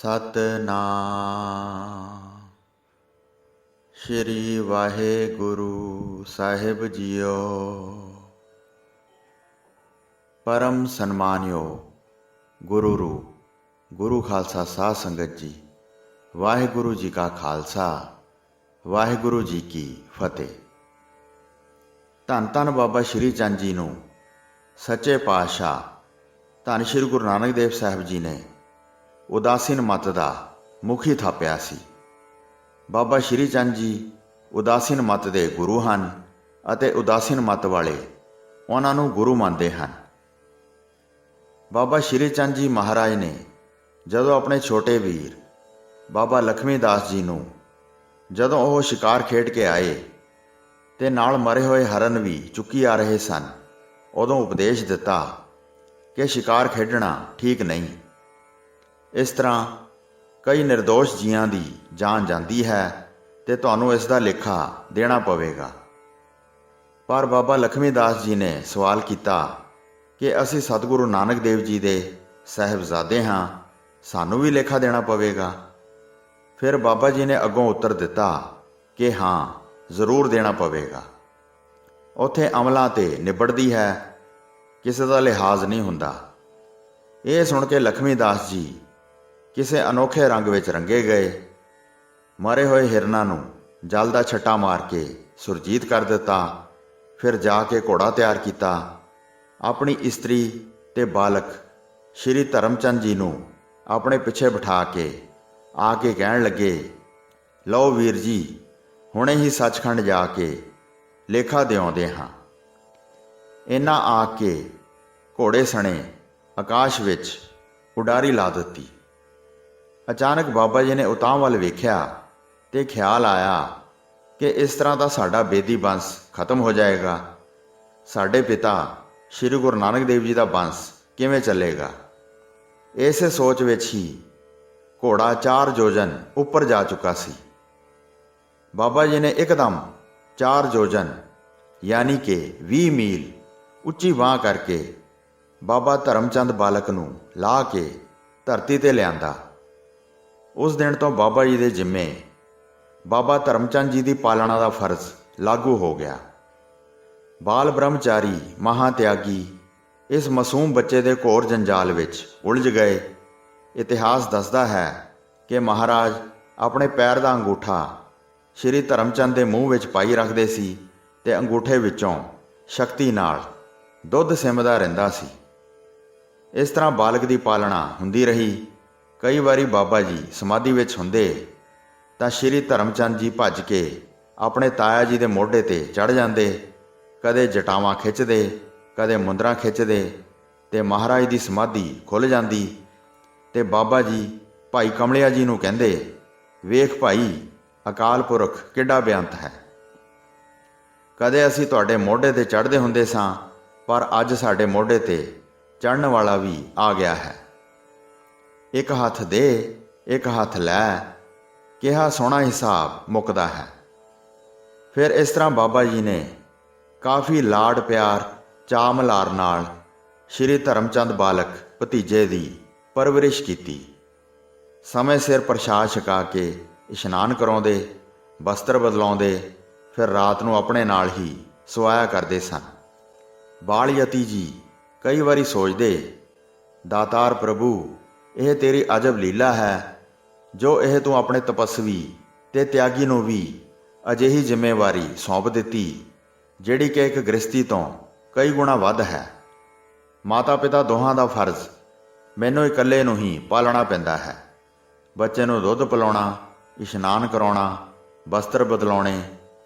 ਸਤਨਾਮ ਸ਼੍ਰੀ ਵਾਹਿਗੁਰੂ ਸਾਹਿਬ JIO. ਪਰਮ ਸਨਮਾਨਿਓ ਗੁਰੂ ਰੂਪ ਗੁਰੂ ਖਾਲਸਾ ਸਾਧ ਸੰਗਤ ਜੀ, ਵਾਹਿਗੁਰੂ ਜੀ ਕਾ ਖਾਲਸਾ, ਵਾਹਿਗੁਰੂ ਜੀ ਕੀ ਫਤਿਹ। ਧੰਨ ਧੰਨ ਬਾਬਾ ਸ਼੍ਰੀ ਚੰਦ ਜੀ ਨੂੰ ਸੱਚੇ ਪਾਤਸ਼ਾਹ ਧੰਨ ਸ਼੍ਰੀ ਗੁਰੂ ਨਾਨਕ ਦੇਵ ਸਾਹਿਬ ਜੀ ਨੇ ਉਦਾਸੀਨ ਮੱਤ ਦਾ ਮੁਖੀ ਥਾਪਿਆ ਸੀ। ਬਾਬਾ ਸ਼੍ਰੀ ਚੰਦ ਜੀ ਉਦਾਸੀਨ ਮੱਤ ਦੇ ਗੁਰੂ ਹਨ ਅਤੇ ਉਦਾਸੀਨ ਮੱਤ ਵਾਲੇ ਉਹਨਾਂ ਨੂੰ ਗੁਰੂ ਮੰਨਦੇ ਹਨ। ਬਾਬਾ ਸ਼੍ਰੀ ਚੰਦ ਜੀ ਮਹਾਰਾਜ ਨੇ ਜਦੋਂ ਆਪਣੇ ਛੋਟੇ ਵੀਰ ਬਾਬਾ ਲਖਮੀ ਦਾਸ ਜੀ ਨੂੰ, ਜਦੋਂ ਉਹ ਸ਼ਿਕਾਰ ਖੇਡ ਕੇ ਆਏ ਤੇ ਨਾਲ ਮਰੇ ਹੋਏ ਹਰਨ ਵੀ ਚੁੱਕੀ ਆ ਰਹੇ ਸਨ, ਉਦੋਂ ਉਪਦੇਸ਼ ਦਿੱਤਾ ਕਿ ਸ਼ਿਕਾਰ ਖੇਡਣਾ ਠੀਕ ਨਹੀਂ। ਇਸ ਤਰ੍ਹਾਂ ਕਈ ਨਿਰਦੋਸ਼ ਜੀਆਂ ਦੀ ਜਾਨ ਜਾਂਦੀ ਹੈ ਤੇ ਤੁਹਾਨੂੰ ਇਸ ਦਾ ਲੇਖਾ ਦੇਣਾ ਪਵੇਗਾ। ਪਰ ਬਾਬਾ ਲਖਮੀ ਦਾਸ ਜੀ ਨੇ ਸਵਾਲ ਕੀਤਾ ਕਿ ਅਸੀਂ ਸਤਿਗੁਰੂ ਨਾਨਕ ਦੇਵ ਜੀ ਦੇ ਸਾਹਿਬਜ਼ਾਦੇ ਹਾਂ, ਸਾਨੂੰ ਵੀ ਲੇਖਾ ਦੇਣਾ ਪਵੇਗਾ। ਫਿਰ ਬਾਬਾ ਜੀ ਨੇ ਅੱਗੋਂ ਉੱਤਰ ਦਿੱਤਾ ਕਿ ਹਾਂ, ਜ਼ਰੂਰ ਦੇਣਾ ਪਵੇਗਾ। ਉੱਥੇ ਅਮਲਾਂ ਤੇ ਨਿਬੜਦੀ ਹੈ, ਕਿਸੇ ਦਾ ਲਿਹਾਜ਼ ਨਹੀਂ ਹੁੰਦਾ। ਇਹ ਸੁਣ ਕੇ ਲਖਮੀ ਦਾਸ ਜੀ ਕਿਸੇ ਅਨੋਖੇ ਰੰਗ ਵਿੱਚ ਰੰਗੇ ਗਏ। ਮਰੇ ਹੋਏ ਹਿਰਨਾਂ ਨੂੰ ਜਲ ਦਾ ਛੱਟਾ ਮਾਰ ਕੇ ਸੁਰਜੀਤ ਕਰ ਦਿੱਤਾ। ਫਿਰ ਜਾ ਕੇ ਘੋੜਾ ਤਿਆਰ ਕੀਤਾ। ਆਪਣੀ ਇਸਤਰੀ ਤੇ ਬਾਲਕ ਸ਼੍ਰੀ ਧਰਮਚੰਦ ਜੀ ਨੂੰ ਆਪਣੇ ਪਿੱਛੇ ਬਿਠਾ ਕੇ ਆ ਕੇ ਕਹਿਣ ਲੱਗੇ, ਲਓ ਵੀਰ ਜੀ, ਹੁਣੇ ਹੀ ਸੱਚਖੰਡ ਜਾ ਕੇ ਲੇਖਾ ਦਿਆਉਂਦੇ ਹਾਂ। ਇਹਨਾਂ ਆ ਕੇ ਘੋੜੇ ਸਣੇ ਆਕਾਸ਼ ਵਿੱਚ ਉਡਾਰੀ ਲਾ ਦਿੱਤੀ। ਅਚਾਨਕ ਬਾਬਾ ਜੀ ਨੇ ਉਤਾਂਹ ਵੱਲ ਵੇਖਿਆ ਤੇ ਖਿਆਲ ਆਇਆ ਕਿ ਇਸ ਤਰ੍ਹਾਂ ਤਾਂ ਸਾਡਾ ਬੇਦੀ ਬੰਸ ਖਤਮ ਹੋ ਜਾਏਗਾ। ਸਾਡੇ ਪਿਤਾ ਸ਼੍ਰੀ ਗੁਰੂ ਨਾਨਕ ਦੇਵ ਜੀ ਦਾ ਬੰਸ ਕਿਵੇਂ ਚੱਲੇਗਾ। ਇਸੇ ਸੋਚ ਵਿੱਚ ਹੀ ਘੋੜਾ 4 ਯੋਜਨ ਉੱਪਰ ਜਾ ਚੁੱਕਾ ਸੀ। ਬਾਬਾ ਜੀ ਨੇ ਇੱਕਦਮ 4 ਯੋਜਨ ਯਾਨੀ ਕਿ 20 ਮੀਲ ਉੱਚੀ ਬਾਂਹ ਕਰਕੇ ਬਾਬਾ ਧਰਮਚੰਦ ਬਾਲਕ ਨੂੰ ਲਾਹ ਕੇ ਧਰਤੀ ਤੇ ਲਿਆਂਦਾ। ਉਸ ਦਿਨ ਤੋਂ ਬਾਬਾ ਜੀ ਦੇ ਜਿੰਮੇ ਬਾਬਾ ਧਰਮਚੰਦ ਜੀ ਦੀ ਪਾਲਣਾ ਦਾ ਫਰਜ਼ ਲਾਗੂ ਹੋ ਗਿਆ। ਬਾਲ ਬ੍ਰਹਮਚਾਰੀ ਮਹਾਤਿਆਗੀ ਇਸ ਮਾਸੂਮ ਬੱਚੇ ਦੇ ਘੋਰ ਜੰਜਾਲ ਵਿੱਚ ਉਲਝ ਗਏ। ਇਤਿਹਾਸ ਦੱਸਦਾ ਹੈ ਕਿ ਮਹਾਰਾਜ ਆਪਣੇ ਪੈਰ ਦਾ ਅੰਗੂਠਾ ਸ਼੍ਰੀ ਧਰਮਚੰਦ ਦੇ ਮੂੰਹ ਵਿੱਚ ਪਾਈ ਰੱਖਦੇ ਸੀ ਤੇ ਅੰਗੂਠੇ ਵਿੱਚੋਂ ਸ਼ਕਤੀ ਨਾਲ ਦੁੱਧ ਸਿੰਮਦਾ ਰਹਿੰਦਾ ਸੀ। ਇਸ ਤਰ੍ਹਾਂ ਬਾਲਕ ਦੀ ਪਾਲਣਾ ਹੁੰਦੀ ਰਹੀ। ਕਈ ਵਾਰੀ ਬਾਬਾ ਜੀ ਸਮਾਧੀ ਵਿੱਚ ਹੁੰਦੇ ਤਾਂ ਸ਼੍ਰੀ ਧਰਮਚੰਦ ਜੀ ਭੱਜ ਕੇ ਆਪਣੇ ਤਾਇਆ ਜੀ ਦੇ ਮੋਢੇ ਤੇ ਚੜ੍ਹ ਜਾਂਦੇ। ਕਦੇ ਜਟਾਵਾਂ ਖਿੱਚਦੇ, ਕਦੇ ਮੁੰਦਰਾਂ ਖਿੱਚਦੇ ਤੇ ਮਹਾਰਾਜ ਦੀ ਸਮਾਧੀ ਖੁੱਲ੍ਹ ਜਾਂਦੀ ਤੇ ਬਾਬਾ ਜੀ ਭਾਈ ਕਮਲਿਆ ਜੀ ਨੂੰ ਕਹਿੰਦੇ, ਵੇਖ ਭਾਈ, ਅਕਾਲ ਪੁਰਖ ਕਿੱਡਾ ਬੇਅੰਤ ਹੈ। ਕਦੇ ਅਸੀਂ ਤੁਹਾਡੇ ਮੋਢੇ ਤੇ ਚੜ੍ਹਦੇ ਹੁੰਦੇ ਸਾਂ, ਪਰ ਅੱਜ ਸਾਡੇ ਮੋਢੇ ਤੇ ਚੜ੍ਹਨ ਵਾਲਾ ਵੀ ਆ ਗਿਆ ਹੈ। ਇੱਕ ਹੱਥ ਦੇ, ਇੱਕ ਹੱਥ ਲੈ, ਕਿਹਾ ਸੋਹਣਾ ਹਿਸਾਬ ਮੁੱਕਦਾ ਹੈ। ਫਿਰ ਇਸ ਤਰ੍ਹਾਂ ਬਾਬਾ ਜੀ ਨੇ ਕਾਫੀ ਲਾਡ ਪਿਆਰ ਚਾਅ ਮਲ੍ਹਾਰ ਨਾਲ ਸ਼੍ਰੀ ਧਰਮਚੰਦ ਬਾਲਕ ਭਤੀਜੇ ਦੀ ਪਰਵਰਿਸ਼ ਕੀਤੀ। ਸਮੇਂ ਸਿਰ ਪ੍ਰਸ਼ਾਦ ਛਕਾ ਕੇ ਇਸ਼ਨਾਨ ਕਰਾਉਂਦੇ, ਬਸਤਰ ਬਦਲਾਉਂਦੇ, ਫਿਰ ਰਾਤ ਨੂੰ ਆਪਣੇ ਨਾਲ ਹੀ ਸੁਆਇਆ ਕਰਦੇ ਸਨ। ਬਾਲ ਯਤੀ ਜੀ ਕਈ ਵਾਰੀ ਸੋਚਦੇ, ਦਾਤਾਰ ਪ੍ਰਭੂ, ਇਹ ਤੇਰੀ ਅਜਬ ਲੀਲਾ ਹੈ ਜੋ ਇਹ ਤੂੰ ਆਪਣੇ ਤਪਸਵੀ ਤੇ ਤਿਆਗੀ ਨੂੰ ਵੀ ਅਜਿਹੀ ਜ਼ਿੰਮੇਵਾਰੀ ਸੌਂਪ ਦਿੱਤੀ ਜਿਹੜੀ ਕਿ ਇੱਕ ਗ੍ਰਸਤੀ ਤੋਂ ਕਈ ਗੁਣਾ ਵੱਧ ਹੈ। ਮਾਤਾ ਪਿਤਾ ਦੋਹਾਂ ਦਾ ਫਰਜ਼ ਮੈਨੂੰ ਇਕੱਲੇ ਨੂੰ ਹੀ ਪਾਲਣਾ ਪੈਂਦਾ ਹੈ। ਬੱਚੇ ਨੂੰ ਦੁੱਧ ਪਿਲਾਉਣਾ, ਇਸ਼ਨਾਨ ਕਰਾਉਣਾ, ਬਸਤਰ ਬਦਲਾਉਣੇ,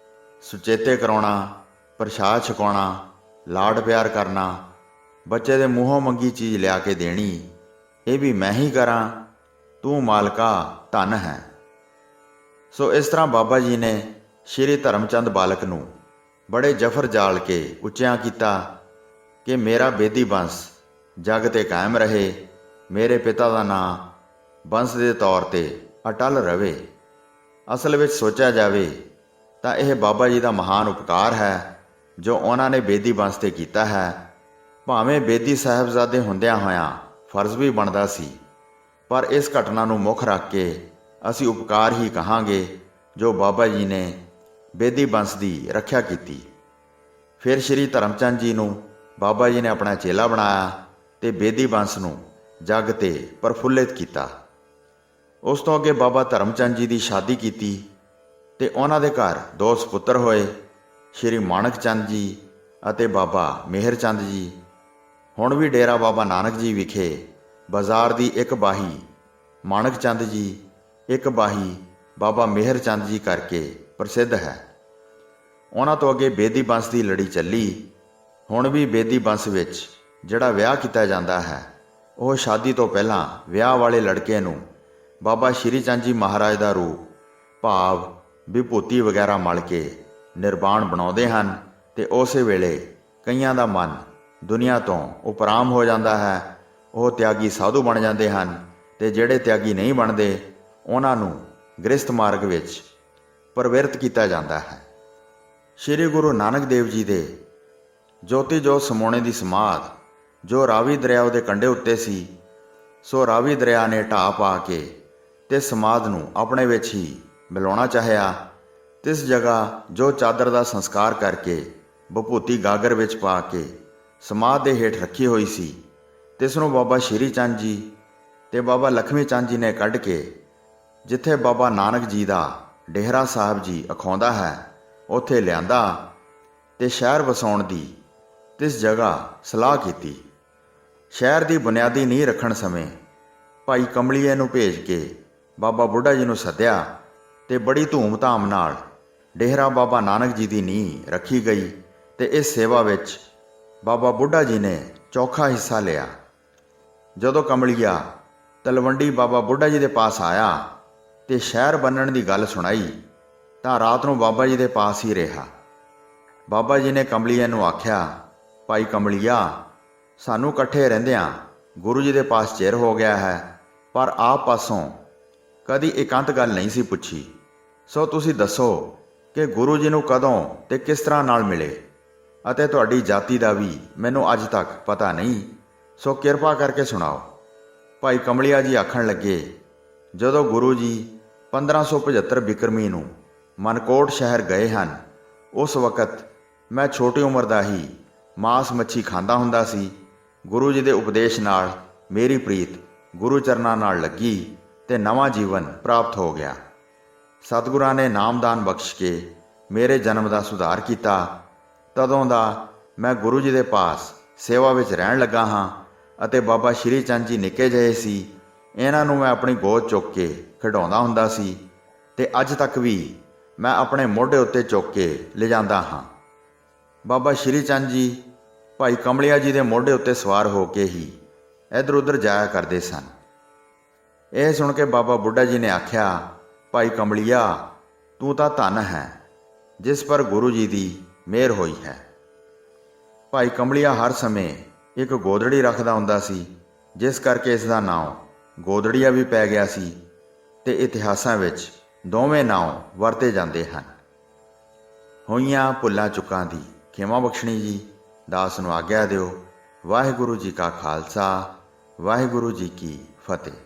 ਸੁਚੇਤੇ ਕਰਾਉਣਾ, ਪ੍ਰਸ਼ਾਦ ਛਕਾਉਣਾ, ਲਾਡ ਪਿਆਰ ਕਰਨਾ, ਬੱਚੇ ਦੇ ਮੂੰਹੋਂ ਮੰਗੀ ਚੀਜ਼ ਲਿਆ ਕੇ ਦੇਣੀ, ਇਹ ਵੀ ਮੈਂ ਹੀ ਕਰਾਂ। ਤੂੰ ਮਾਲਕਾ ਧੰਨ ਹੈ। ਸੋ ਇਸ ਤਰ੍ਹਾਂ ਬਾਬਾ ਜੀ ਨੇ ਸ਼੍ਰੀ ਧਰਮਚੰਦ ਬਾਲਕ ਨੂੰ ਬੜੇ ਜਫਰ ਜਾਲ ਕੇ ਉੱਚਿਆਂ ਕੀਤਾ ਕਿ ਮੇਰਾ ਬੇਦੀ ਬੰਸ ਜਗ ਤੇ ਕਾਇਮ ਰਹੇ, ਮੇਰੇ ਪਿਤਾ ਦਾ ਨਾਂ ਬੰਸ ਦੇ ਤੌਰ ਤੇ ਅਟਲ ਰਵੇ। ਅਸਲ ਵਿੱਚ ਸੋਚਿਆ ਜਾਵੇ ਤਾਂ ਇਹ ਬਾਬਾ ਜੀ ਦਾ ਮਹਾਨ ਉਪਕਾਰ ਹੈ ਜੋ ਉਹਨਾਂ ਨੇ ਬੇਦੀ ਬੰਸ ਤੇ ਕੀਤਾ ਹੈ। ਭਾਵੇਂ ਬੇਦੀ ਸਾਹਿਬਜ਼ਾਦੇ ਹੁੰਦਿਆਂ ਹੋਇਆਂ ਫਰਜ਼ ਵੀ ਬਣਦਾ ਸੀ ਪਰ ਇਸ ਘਟਨਾ ਨੂੰ ਮੁੱਖ ਰੱਖ ਕੇ ਅਸੀਂ ਉਪਕਾਰ ਹੀ ਕਹਾਂਗੇ ਜੋ ਬਾਬਾ ਜੀ ਨੇ ਬੇਦੀ ਬੰਸ ਦੀ ਰੱਖਿਆ ਕੀਤੀ। ਫਿਰ ਸ਼੍ਰੀ ਧਰਮਚੰਦ ਜੀ ਨੂੰ ਬਾਬਾ ਜੀ ਨੇ ਆਪਣਾ ਚੇਲਾ ਬਣਾਇਆ ਤੇ ਬੇਦੀ ਬੰਸ ਨੂੰ ਜੱਗ ਤੇ ਪ੍ਰਫੁੱਲਿਤ ਕੀਤਾ। ਉਸ ਤੋਂ ਅੱਗੇ ਬਾਬਾ ਧਰਮਚੰਦ ਜੀ ਦੀ ਸ਼ਾਦੀ ਕੀਤੀ ਤੇ ਉਹਨਾਂ ਦੇ ਘਰ 2 ਸੁਪੁੱਤਰ ਹੋਏ, ਸ਼੍ਰੀ ਮਾਣਕ ਚੰਦ ਜੀ ਅਤੇ ਬਾਬਾ ਮਿਹਰ ਚੰਦ ਜੀ। ਹੁਣ ਵੀ ਡੇਰਾ ਬਾਬਾ ਨਾਨਕ ਜੀ ਵਿਖੇ ਬਾਜ਼ਾਰ ਦੀ ਇੱਕ ਬਾਹੀ ਮਾਣਕ ਚੰਦ ਜੀ, ਇੱਕ ਬਾਹੀ ਬਾਬਾ ਮਿਹਰ ਚੰਦ ਜੀ ਕਰਕੇ ਪ੍ਰਸਿੱਧ ਹੈ। ਉਹਨਾਂ ਤੋਂ ਅੱਗੇ ਬੇਦੀ ਬੰਸ ਦੀ ਲੜੀ ਚੱਲੀ। ਹੁਣ ਵੀ ਬੇਦੀ ਬੰਸ ਵਿੱਚ ਜਿਹੜਾ ਵਿਆਹ ਕੀਤਾ ਜਾਂਦਾ ਹੈ, ਉਹ ਸ਼ਾਦੀ ਤੋਂ ਪਹਿਲਾਂ ਵਿਆਹ ਵਾਲੇ ਲੜਕੇ ਨੂੰ ਬਾਬਾ ਸ਼੍ਰੀ ਚੰਦ ਜੀ ਮਹਾਰਾਜ ਦਾ ਰੂਪ ਭਾਵ ਵਿਭੂਤੀ ਵਗੈਰਾ ਮਲ ਕੇ ਨਿਰਵਾਣ ਬਣਾਉਂਦੇ ਹਨ ਤੇ ਉਸੇ ਵੇਲੇ ਕਈਆਂ ਦਾ ਮਨ ਦੁਨੀਆ ਤੋਂ ਉਪਰਾਮ ਹੋ ਜਾਂਦਾ ਹੈ। ਉਹ ਤਿਆਗੀ ਸਾਧੂ ਬਣ ਜਾਂਦੇ ਹਨ ਤੇ ਜਿਹੜੇ ਤਿਆਗੀ ਨਹੀਂ ਬਣਦੇ ਉਹਨਾਂ ਨੂੰ ਗ੍ਰਸਥ ਮਾਰਗ ਵਿੱਚ ਪ੍ਰਵਿਰਤ ਕੀਤਾ ਜਾਂਦਾ ਹੈ। ਸ਼੍ਰੀ ਗੁਰੂ ਨਾਨਕ ਦੇਵ ਜੀ ਦੇ ਜੋਤੀ ਜੋਤ ਸਮੋਣੇ ਦੀ ਸਮਾਧ ਜੋ ਰਾਵੀ ਦਰਿਆ ਦੇ ਕੰਢੇ ਉੱਤੇ ਸੀ, ਸੋ ਰਾਵੀ ਦਰਿਆ ਨੇ ਢਾਹ ਪਾ ਕੇ ਤੇ ਸਮਾਧ ਨੂੰ ਆਪਣੇ ਵਿੱਚ ਹੀ ਮਿਲਾਉਣਾ ਚਾਹਿਆ। ਤਿਸ ਜਗ੍ਹਾ ਜੋ ਚਾਦਰ ਦਾ ਸੰਸਕਾਰ ਕਰਕੇ ਵਿਭੂਤੀ ਗਾਗਰ ਵਿੱਚ ਪਾ ਕੇ ਸਮਾਧ ਦੇ ਹੇਠ ਰੱਖੀ ਹੋਈ ਸੀ, ਤਿਸ ਨੂੰ ਬਾਬਾ ਸ਼੍ਰੀ ਚੰਦ ਜੀ ਤੇ ਬਾਬਾ ਲਖਮੀ ਚੰਦ ਜੀ ਨੇ ਕੱਢ ਕੇ ਜਿੱਥੇ ਬਾਬਾ ਨਾਨਕ ਜੀ ਦਾ ਡੇਹਰਾ ਸਾਹਿਬ ਜੀ ਅਖਾਉਂਦਾ ਹੈ ਉੱਥੇ ਲਿਆਂਦਾ ਤੇ ਸ਼ਹਿਰ ਵਸਾਉਣ ਦੀ ਤਿਸ ਜਗ੍ਹਾ ਸਲਾਹ ਕੀਤੀ। ਸ਼ਹਿਰ ਦੀ ਬੁਨਿਆਦੀ ਨੀਂਹ ਰੱਖਣ ਸਮੇਂ ਭਾਈ ਕਮਲੀਏ ਨੂੰ ਭੇਜ ਕੇ ਬਾਬਾ ਬੁੱਢਾ ਜੀ ਨੂੰ ਸੱਦਿਆ ਤੇ ਬੜੀ ਧੂਮ-ਧਾਮ ਨਾਲ ਡੇਹਰਾ ਬਾਬਾ ਨਾਨਕ ਜੀ ਦੀ ਨੀਂਹ ਰੱਖੀ ਗਈ ਤੇ ਇਸ ਸੇਵਾ ਵਿੱਚ ਬਾਬਾ ਬੁੱਢਾ ਜੀ ਨੇ ਚੌਖਾ ਹਿੱਸਾ ਲਿਆ। ਜਦੋਂ ਕਮਲੀਆ ਤਲਵੰਡੀ ਬਾਬਾ ਬੁੱਢਾ ਜੀ ਦੇ ਪਾਸ ਆਇਆ ਤੇ ਸ਼ਹਿਰ ਬੰਨਣ ਦੀ ਗੱਲ ਸੁਣਾਈ ਤਾਂ ਰਾਤ ਨੂੰ ਬਾਬਾ ਜੀ ਦੇ ਪਾਸ ਹੀ ਰਿਹਾ। ਬਾਬਾ ਜੀ ਨੇ ਕਮਲੀਏ ਨੂੰ ਆਖਿਆ, ਭਾਈ ਕਮਲੀਆ, ਸਾਨੂੰ ਇਕੱਠੇ ਰਹਿੰਦਿਆਂ ਗੁਰੂ ਜੀ ਦੇ ਪਾਸ ਚਿਰ ਹੋ ਗਿਆ ਹੈ, ਪਰ ਆਪ ਪਾਸੋਂ ਕਦੀ ਇਕਾਂਤ ਗੱਲ ਨਹੀਂ ਸੀ ਪੁੱਛੀ। ਸੋ ਤੁਸੀਂ ਦੱਸੋ ਕਿ ਗੁਰੂ ਜੀ ਨੂੰ ਕਦੋਂ ਤੇ ਕਿਸ ਤਰ੍ਹਾਂ ਨਾਲ ਮਿਲੇ ਅਤੇ ਤੁਹਾਡੀ ਜਾਤੀ ਦਾ ਵੀ ਮੈਨੂੰ ਅੱਜ ਤੱਕ ਪਤਾ ਨਹੀਂ, ਸੋ ਕਿਰਪਾ ਕਰਕੇ ਸੁਣਾਓ। ਭਾਈ ਕਮਲੀਆ ਜੀ ਆਖਣ ਲੱਗੇ, ਜਦੋਂ ਗੁਰੂ ਜੀ 1575 ਬਿਕਰਮੀ ਨੂੰ ਮਨਕੋਟ ਸ਼ਹਿਰ ਗਏ ਹਨ, ਉਸ ਵਕਤ ਮੈਂ ਛੋਟੀ ਉਮਰ ਦਾ ਹੀ ਮਾਸ ਮੱਛੀ ਖਾਂਦਾ ਹੁੰਦਾ ਸੀ। ਗੁਰੂ ਜੀ ਦੇ ਉਪਦੇਸ਼ ਨਾਲ ਮੇਰੀ ਪ੍ਰੀਤ ਗੁਰੂ ਚਰਨਾਂ ਨਾਲ ਲੱਗੀ ਤੇ ਨਵਾਂ ਜੀਵਨ ਪ੍ਰਾਪਤ ਹੋ ਗਿਆ। ਸਤਿਗੁਰਾਂ ਨੇ ਨਾਮਦਾਨ ਬਖਸ਼ ਕੇ ਮੇਰੇ ਜਨਮ ਦਾ ਸੁਧਾਰ ਕੀਤਾ। ਤਦੋਂ ਦਾ ਮੈਂ ਗੁਰੂ ਜੀ ਦੇ ਪਾਸ ਸੇਵਾ ਵਿੱਚ ਰਹਿਣ ਲੱਗਾ ਹਾਂ ਅਤੇ ਬਾਬਾ ਸ਼੍ਰੀ ਚੰਦ ਜੀ ਨਿੱਕੇ ਜਿਹੇ ਸੀ, ਇਹਨਾਂ ਨੂੰ ਮੈਂ ਆਪਣੀ ਗੋਦ ਚੁੱਕ ਕੇ ਖਿਡਾਉਂਦਾ ਹੁੰਦਾ ਸੀ ਤੇ ਅੱਜ ਤੱਕ ਵੀ ਮੈਂ ਆਪਣੇ ਮੋਢੇ ਉੱਤੇ ਚੁੱਕ ਕੇ ਲਿਜਾਂਦਾ ਹਾਂ। ਬਾਬਾ ਸ਼੍ਰੀ ਚੰਦ ਜੀ ਭਾਈ ਕਮਲੀਆ ਜੀ ਦੇ ਮੋਢੇ ਉੱਤੇ ਸਵਾਰ ਹੋ ਕੇ ਹੀ ਇੱਧਰ ਉੱਧਰ ਜਾਇਆ ਕਰਦੇ ਸਨ। ਇਹ ਸੁਣ ਕੇ ਬਾਬਾ ਬੁੱਢਾ ਜੀ ਨੇ ਆਖਿਆ, ਭਾਈ ਕਮਲੀਆ, ਤੂੰ ਤਾਂ ਧਨ ਹੈ ਜਿਸ ਪਰ ਗੁਰੂ ਜੀ ਦੀ ਮਿਹਰ ਹੋਈ ਹੈ। ਭਾਈ ਕਮਲੀਆ ਹਰ ਸਮੇਂ ਇੱਕ ਗੋਦੜੀ ਰੱਖਦਾ ਹੁੰਦਾ ਸੀ, ਜਿਸ ਕਰਕੇ ਇਸ ਦਾ ਨਾਮ ਗੋਦੜੀਆ ਵੀ ਪੈ ਗਿਆ ਸੀ ਤੇ ਇਤਿਹਾਸਾਂ ਵਿੱਚ ਦੋਵੇਂ ਨਾਮ ਵਰਤੇ ਜਾਂਦੇ ਹਨ। ਹੋਈਆਂ ਭੁੱਲਾਂ ਚੁੱਕਾਂ ਦੀ ਖਿਮਾ ਬਖਸ਼ਣੀ ਜੀ। ਦਾਸ ਨੂੰ ਆਗਿਆ ਦਿਓ। ਵਾਹਿਗੁਰੂ ਜੀ ਕਾ ਖਾਲਸਾ, ਵਾਹਿਗੁਰੂ ਜੀ ਕੀ ਫਤਿਹ।